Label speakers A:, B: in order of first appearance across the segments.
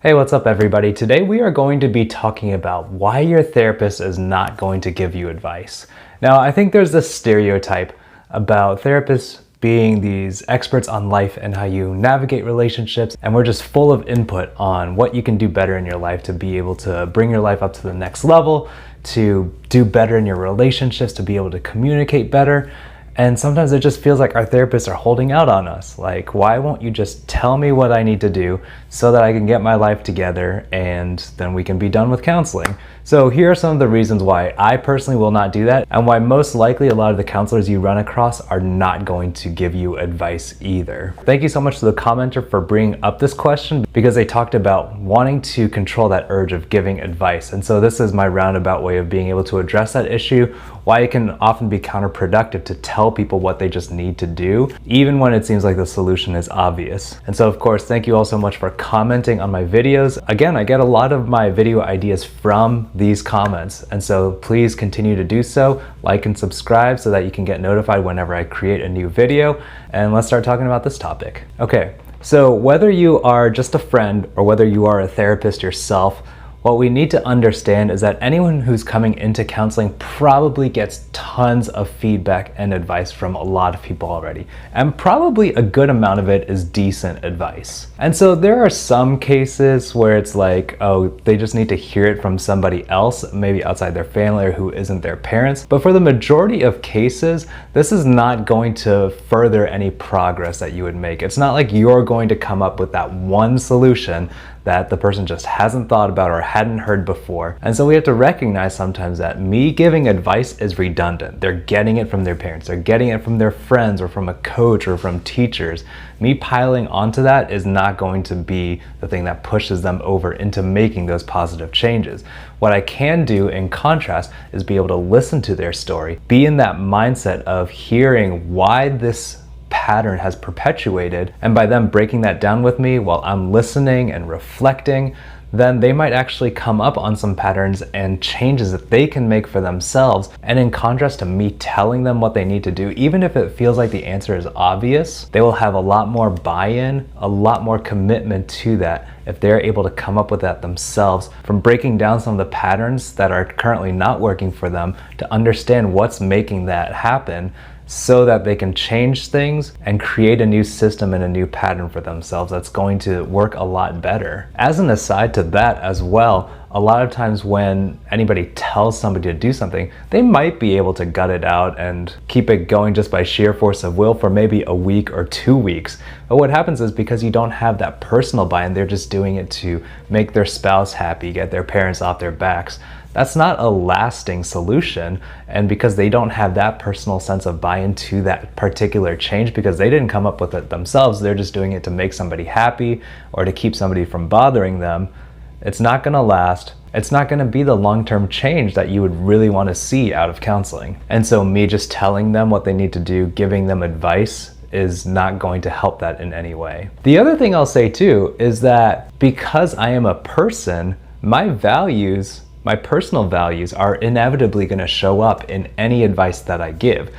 A: Hey, what's up everybody? Today we are going to be talking about why your therapist is not going to give you advice. Now, I think there's this stereotype about therapists being these experts on life and how you navigate relationships, and we're just full of input on what you can do better in your life to be able to bring your life up to the next level, to do better in your relationships, to be able to communicate better. And sometimes it just feels like our therapists are holding out on us. Like, why won't you just tell me what I need to do so that I can get my life together and then we can be done with counseling? So here are some of the reasons why I personally will not do that, and why most likely a lot of the counselors you run across are not going to give you advice either. Thank you so much to the commenter for bringing up this question, because they talked about wanting to control that urge of giving advice. And so this is my roundabout way of being able to address that issue, why it can often be counterproductive to tell people what they just need to do, even when it seems like the solution is obvious. And so of course, thank you all so much for commenting on my videos. Again, I get a lot of my video ideas from these comments, and so please continue to do so. Like and subscribe so that you can get notified whenever I create a new video. And let's start talking about this topic. Okay, so whether you are just a friend or whether you are a therapist yourself, what we need to understand is that anyone who's coming into counseling probably gets tons of feedback and advice from a lot of people already, and probably a good amount of it is decent advice. And so there are some cases where it's like, oh, they just need to hear it from somebody else, maybe outside their family or who isn't their parents. But for the majority of cases, this is not going to further any progress that you would make. It's not like you're going to come up with that one solution that the person just hasn't thought about or hadn't heard before. And so we have to recognize sometimes that me giving advice is redundant. They're getting it from their parents, they're getting it from their friends or from a coach or from teachers. Me piling onto that is not going to be the thing that pushes them over into making those positive changes. What I can do in contrast is be able to listen to their story, be in that mindset of hearing why this pattern has perpetuated, and by them breaking that down with me while I'm listening and reflecting, then they might actually come up on some patterns and changes that they can make for themselves. And in contrast to me telling them what they need to do, even if it feels like the answer is obvious, they will have a lot more buy-in, a lot more commitment to that if they're able to come up with that themselves, from breaking down some of the patterns that are currently not working for them to understand what's making that happen, so that they can change things and create a new system and a new pattern for themselves that's going to work a lot better. As an aside to that as well, a lot of times when anybody tells somebody to do something, they might be able to gut it out and keep it going just by sheer force of will for maybe a week or 2 weeks. But what happens is, because you don't have that personal buy-in, they're just doing it to make their spouse happy, get their parents off their backs. That's not a lasting solution. And because they don't have that personal sense of buy-in to that particular change, because they didn't come up with it themselves, they're just doing it to make somebody happy or to keep somebody from bothering them, it's not gonna last. It's not gonna be the long-term change that you would really wanna see out of counseling. And so me just telling them what they need to do, giving them advice, is not going to help that in any way. The other thing I'll say too is that because I am a person, my values, my personal values, are inevitably going to show up in any advice that I give.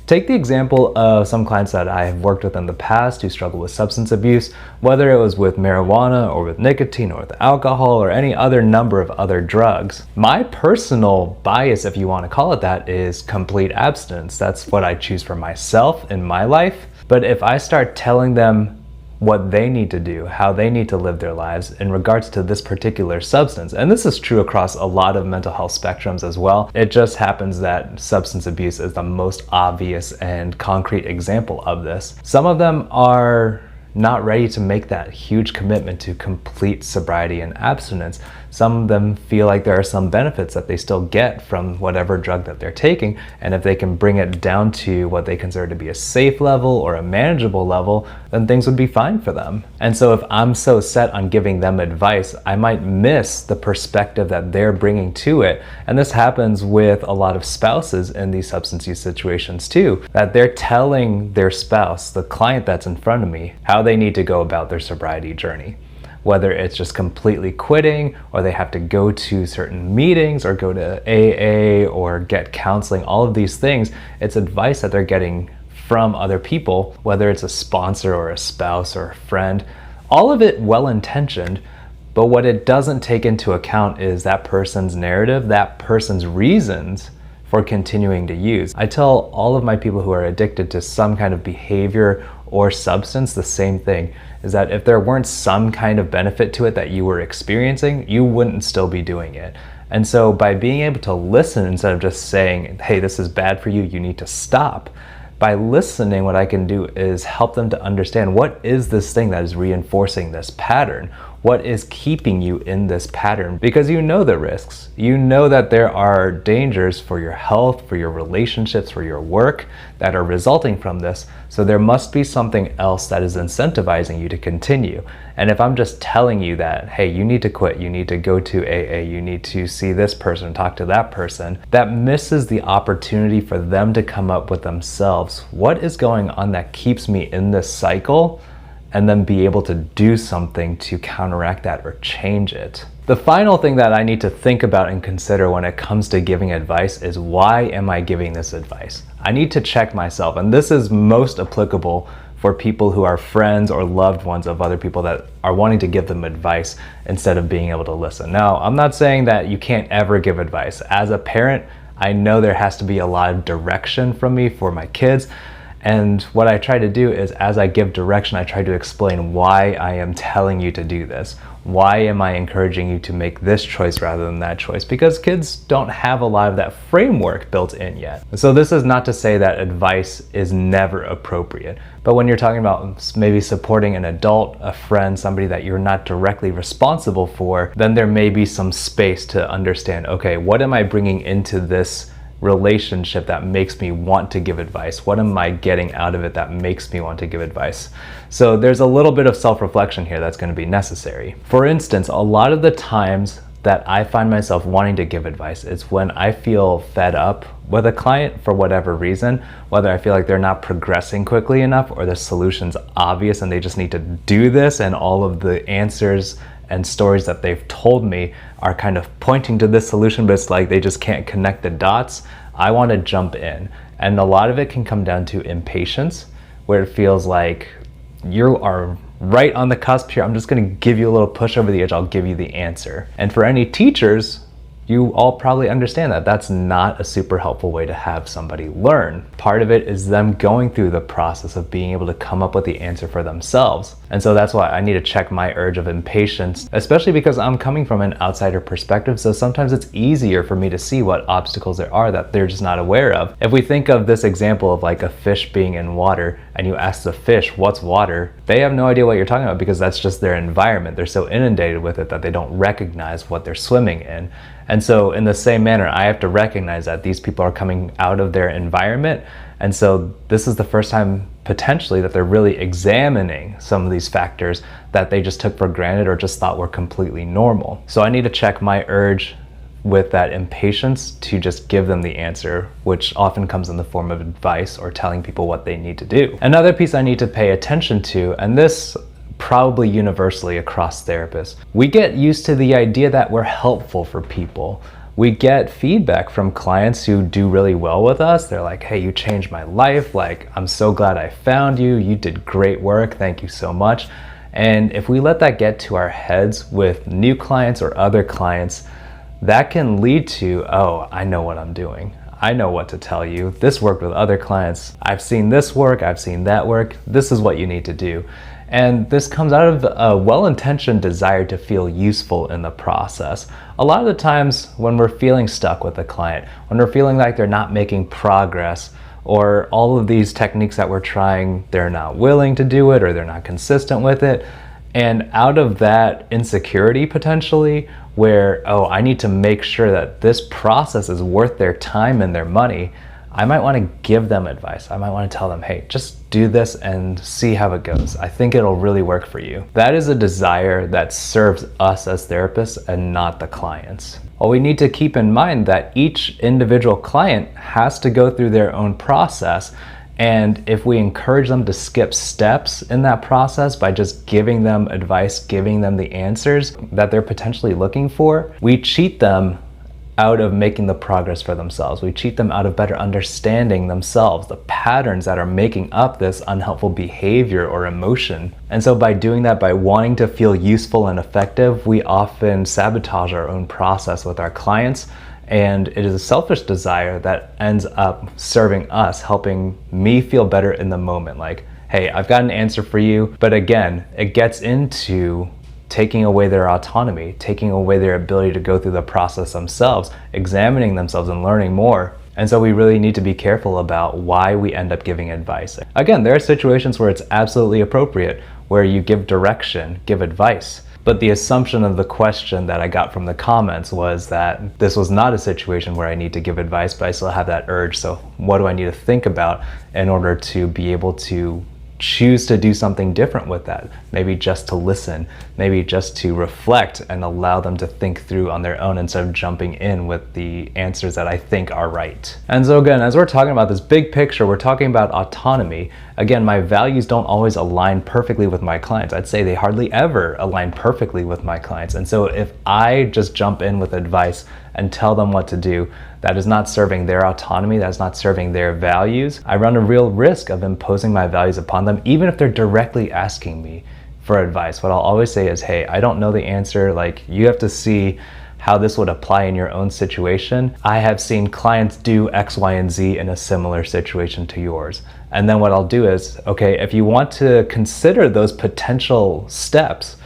A: Take the example of some clients that I have worked with in the past who struggle with substance abuse, whether it was with marijuana or with nicotine or with alcohol or any other number of other drugs. My personal bias, if you want to call it that, is complete abstinence. That's what I choose for myself in my life. But if I start telling them what they need to do, how they need to live their lives in regards to this particular substance. And this is true across a lot of mental health spectrums as well. It just happens that substance abuse is the most obvious and concrete example of this. Some of them are not ready to make that huge commitment to complete sobriety and abstinence. Some of them feel like there are some benefits that they still get from whatever drug that they're taking, and if they can bring it down to what they consider to be a safe level or a manageable level, then things would be fine for them. And so if I'm so set on giving them advice, I might miss the perspective that they're bringing to it. And this happens with a lot of spouses in these substance use situations too, that they're telling their spouse, the client that's in front of me, how they need to go about their sobriety journey. Whether it's just completely quitting, or they have to go to certain meetings or go to AA or get counseling, all of these things, it's advice that they're getting from other people, whether it's a sponsor or a spouse or a friend, all of it well-intentioned, But what it doesn't take into account is that person's narrative, that person's reasons for continuing to use. I tell all of my people who are addicted to some kind of behavior or substance the same thing, is that if there weren't some kind of benefit to it that you were experiencing, you wouldn't still be doing it. And so by being able to listen instead of just saying, hey, this is bad for you, you need to stop, by listening, what I can do is help them to understand, what is this thing that is reinforcing this pattern? What is keeping you in this pattern? Because you know the risks. You know that there are dangers for your health, for your relationships, for your work that are resulting from this. So there must be something else that is incentivizing you to continue. And if I'm just telling you that, hey, you need to quit, you need to go to AA, you need to see this person, talk to that person, that misses the opportunity for them to come up with themselves. What is going on that keeps me in this cycle? And then be able to do something to counteract that or change it. The final thing that I need to think about and consider when it comes to giving advice is, why am I giving this advice? I need to check myself, and this is most applicable for people who are friends or loved ones of other people that are wanting to give them advice instead of being able to listen. Now, I'm not saying that you can't ever give advice. As a parent, I know there has to be a lot of direction from me for my kids. And what I try to do is, as I give direction, I try to explain why I am telling you to do this. Why am I encouraging you to make this choice rather than that choice? Because kids don't have a lot of that framework built in yet. So this is not to say that advice is never appropriate. But when you're talking about maybe supporting an adult, a friend, somebody that you're not directly responsible for, then there may be some space to understand, okay, what am I bringing into this relationship that makes me want to give advice? What am I getting out of it that makes me want to give advice? So there's a little bit of self-reflection here that's going to be necessary. For instance, a lot of the times that I find myself wanting to give advice is when I feel fed up with a client for whatever reason, whether I feel like they're not progressing quickly enough or the solution's obvious and they just need to do this, and all of the answers and stories that they've told me are kind of pointing to this solution, but it's like they just can't connect the dots. I want to jump in. And a lot of it can come down to impatience, where it feels like you are right on the cusp here. I'm just going to give you a little push over the edge. I'll give you the answer. And for any teachers, you all probably understand that that's not a super helpful way to have somebody learn. Part of it is them going through the process of being able to come up with the answer for themselves. And so that's why I need to check my urge of impatience, especially because I'm coming from an outsider perspective. So sometimes it's easier for me to see what obstacles there are that they're just not aware of. If we think of this example of like a fish being in water, and you ask the fish, what's water? They have no idea what you're talking about, because that's just their environment. They're so inundated with it that they don't recognize what they're swimming in. And so in the same manner, I have to recognize that these people are coming out of their environment. And so this is the first time potentially that they're really examining some of these factors that they just took for granted or just thought were completely normal. So I need to check my urge with that impatience to just give them the answer, which often comes in the form of advice or telling people what they need to do. Another piece I need to pay attention to, and this probably universally across therapists, we get used to the idea that we're helpful for people. We get feedback from clients who do really well with us. They're like, hey, you changed my life. Like, I'm so glad I found you. You did great work. Thank you so much. And if we let that get to our heads with new clients or other clients, that can lead to, oh, I know what I'm doing. I know what to tell you. This worked with other clients. I've seen this work. I've seen that work. This is what you need to do. And this comes out of a well-intentioned desire to feel useful in the process. A lot of the times when we're feeling stuck with a client, when we're feeling like they're not making progress, or all of these techniques that we're trying, they're not willing to do it or they're not consistent with it, and out of that insecurity potentially, where, oh, I need to make sure that this process is worth their time and their money, I might want to give them advice. I might want to tell them, hey, just do this and see how it goes. I think it'll really work for you. That is a desire that serves us as therapists and not the clients. Well, we need to keep in mind that each individual client has to go through their own process. And if we encourage them to skip steps in that process by just giving them advice, giving them the answers that they're potentially looking for, we cheat them out of making the progress for themselves. We cheat them out of better understanding themselves, the patterns that are making up this unhelpful behavior or emotion. And so by doing that, by wanting to feel useful and effective, we often sabotage our own process with our clients. And it is a selfish desire that ends up serving us, helping me feel better in the moment. Like, hey, I've got an answer for you. But again, it gets into taking away their autonomy, taking away their ability to go through the process themselves, examining themselves and learning more. And so we really need to be careful about why we end up giving advice. Again, there are situations where it's absolutely appropriate, where you give direction, give advice. But the assumption of the question that I got from the comments was that this was not a situation where I need to give advice, but I still have that urge. So what do I need to think about in order to be able to choose to do something different with that? Maybe just to listen, maybe just to reflect and allow them to think through on their own instead of jumping in with the answers that I think are right. And so again, as we're talking about this big picture, we're talking about autonomy. Again, my values don't always align perfectly with my clients. I'd say they hardly ever align perfectly with my clients. And so if I just jump in with advice and tell them what to do, that is not serving their autonomy, that's not serving their values. I run a real risk of imposing my values upon them, even if they're directly asking me for advice. What I'll always say is, hey, I don't know the answer. Like, you have to see how this would apply in your own situation. I have seen clients do X, Y, and Z in a similar situation to yours. And then what I'll do is, okay, if you want to consider those potential steps,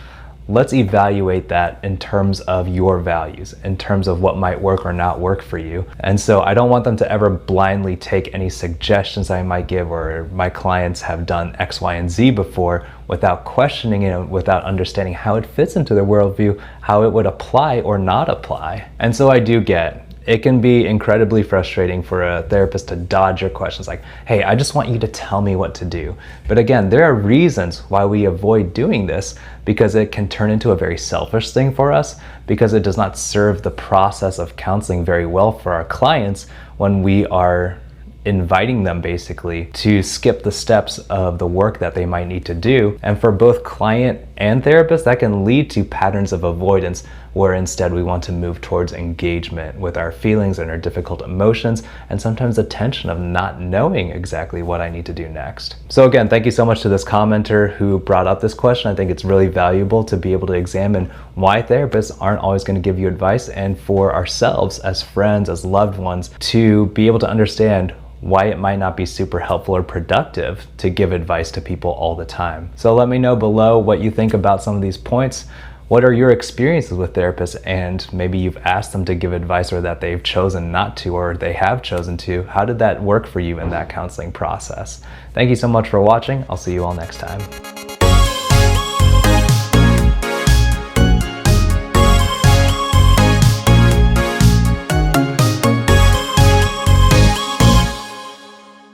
A: let's evaluate that in terms of your values, in terms of what might work or not work for you. And so I don't want them to ever blindly take any suggestions I might give, or my clients have done X, Y, and Z before, without questioning it, without understanding how it fits into their worldview, how it would apply or not apply. And so I do get it can be incredibly frustrating for a therapist to dodge your questions like, hey, I just want you to tell me what to do. But again, there are reasons why we avoid doing this, because it can turn into a very selfish thing for us, because it does not serve the process of counseling very well for our clients when we are inviting them basically to skip the steps of the work that they might need to do. And for both client and therapist, that can lead to patterns of avoidance, where instead we want to move towards engagement with our feelings and our difficult emotions, and sometimes the tension of not knowing exactly what I need to do next. So again, thank you so much to this commenter who brought up this question. I think it's really valuable to be able to examine why therapists aren't always going to give you advice, and for ourselves as friends, as loved ones, to be able to understand why it might not be super helpful or productive to give advice to people all the time. So let me know below what you think about some of these points. What are your experiences with therapists? And maybe you've asked them to give advice, or that they've chosen not to, or they have chosen to. How did that work for you in that counseling process? Thank you so much for watching. I'll see you all next time.